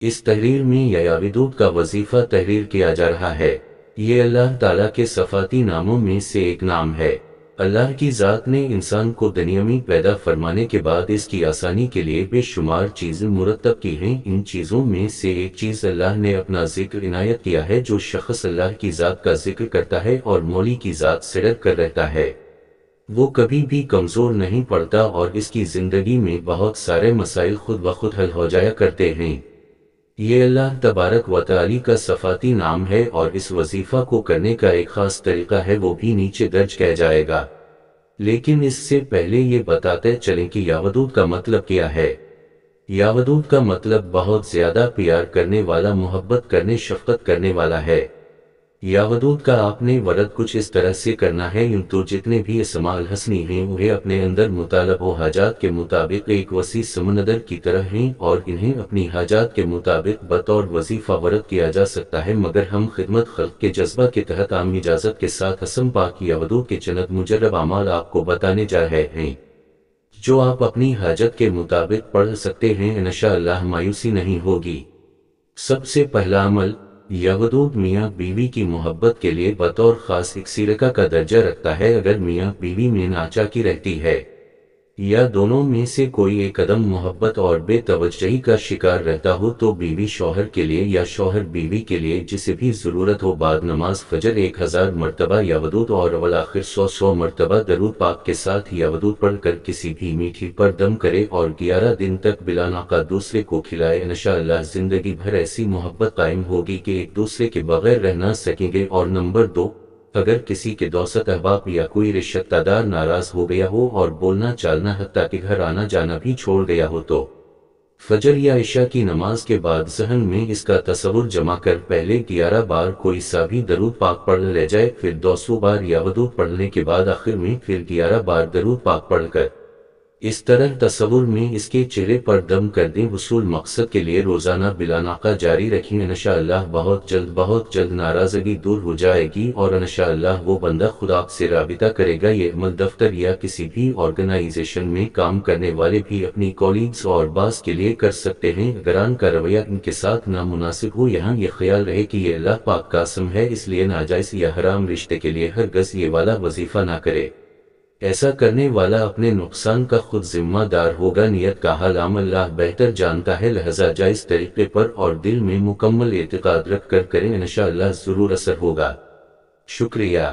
اس تحریر میں یا ودود کا وظیفہ تحریر کیا جا رہا ہے۔ یہ اللہ تعالیٰ کے صفاتی ناموں میں سے ایک نام ہے۔ اللہ کی ذات نے انسان کو دنیا میں پیدا فرمانے کے بعد اس کی آسانی کے لیے بے شمار چیزیں مرتب کی ہیں۔ ان چیزوں میں سے ایک چیز اللہ نے اپنا ذکر عنایت کیا ہے۔ جو شخص اللہ کی ذات کا ذکر کرتا ہے اور مولا کی ذات سے ڈر کر رہتا ہے، وہ کبھی بھی کمزور نہیں پڑتا اور اس کی زندگی میں بہت سارے مسائل خود بخود حل ہو جایا کرتے ہیں۔ یہ اللہ تبارک و تعالی کا صفاتی نام ہے اور اس وظیفہ کو کرنے کا ایک خاص طریقہ ہے، وہ بھی نیچے درج کیا جائے گا۔ لیکن اس سے پہلے یہ بتاتے چلیں کہ یا ودود کا مطلب کیا ہے۔ یا ودود کا مطلب بہت زیادہ پیار کرنے والا، محبت کرنے، شفقت کرنے والا ہے۔ یا ودود کا آپ نے ورد کچھ اس طرح سے کرنا ہے، یوں تو جتنے بھی اسماء الحسنی ہیں وہ اپنے اندر مطالب و حاجات کے مطابق ایک وسیع سمندر کی طرح ہیں اور انہیں اپنی حاجات کے مطابق بطور وظیفہ ورد کیا جا سکتا ہے، مگر ہم خدمت خلق کے جذبہ کے تحت عام اجازت کے ساتھ حسن پاک یا ودود کے چند مجرب اعمال آپ کو بتانے جا رہے ہیں جو آپ اپنی حاجت کے مطابق پڑھ سکتے ہیں۔ انشاءاللہ مایوسی نہیں ہوگی۔ سب سے پہلا عمل، یا ودود میاں بیوی کی محبت کے لیے بطور خاص ایک سرقہ کا درجہ رکھتا ہے۔ اگر میاں بیوی میں ناچاکی رہتی ہے یا دونوں میں سے کوئی ایک عدم محبت اور بے توجہی کا شکار رہتا ہو تو بیوی شوہر کے لیے یا شوہر بیوی کے لیے جسے بھی ضرورت ہو بعد نماز فجر 1000 مرتبہ یا ودود اور اول-آخر 100 مرتبہ درود پاک کے ساتھ یا ودود پڑھ کر کسی بھی میٹھی پر دم کرے اور 11 دن تک بلا ناقہ دوسرے کو کھلائے۔ انشاءاللہ زندگی بھر ایسی محبت قائم ہوگی کہ ایک دوسرے کے بغیر رہ نہ سکیں گے۔ اور نمبر 2، اگر کسی کے دوست احباب یا کوئی رشتہ دار ناراض ہو گیا ہو اور بولنا چالنا حتیٰ کہ گھر آنا جانا بھی چھوڑ گیا ہو تو فجر یا عشاء کی نماز کے بعد ذہن میں اس کا تصور جما کر پہلے 11 بار کوئی سا بھی درود پاک پڑھ لے جائے، پھر 200 بار یا ودود پڑھنے کے بعد آخر میں پھر 11 بار درود پاک پڑھ کر اس طرح تصور میں اس کے چہرے پر دم کر دیں۔ وصول مقصد کے لیے روزانہ بلا ناقہ جاری رکھیں۔ انشاءاللہ بہت جلد ناراضگی دور ہو جائے گی اور انشاءاللہ وہ بندہ خدا آپ سے رابطہ کرے گا۔ یہ عمل دفتر یا کسی بھی آرگنائزیشن میں کام کرنے والے بھی اپنی کولیگز اور باس کے لیے کر سکتے ہیں۔ اگر ان کا رویہ ان کے ساتھ نامناسب ہو، یہاں یہ خیال رہے کہ یہ اللہ پاک کا قسم ہے، اس لیے ناجائز یا حرام رشتے کے لیے ہرگز یہ والا وظیفہ نہ کرے۔ ایسا کرنے والا اپنے نقصان کا خود ذمہ دار ہوگا۔ نیت کا حال عام اللہ بہتر جانتا ہے، لہذا جائز طریقے پر اور دل میں مکمل اعتقاد رکھ کر کریں، انشاءاللہ ضرور اثر ہوگا۔ شکریہ۔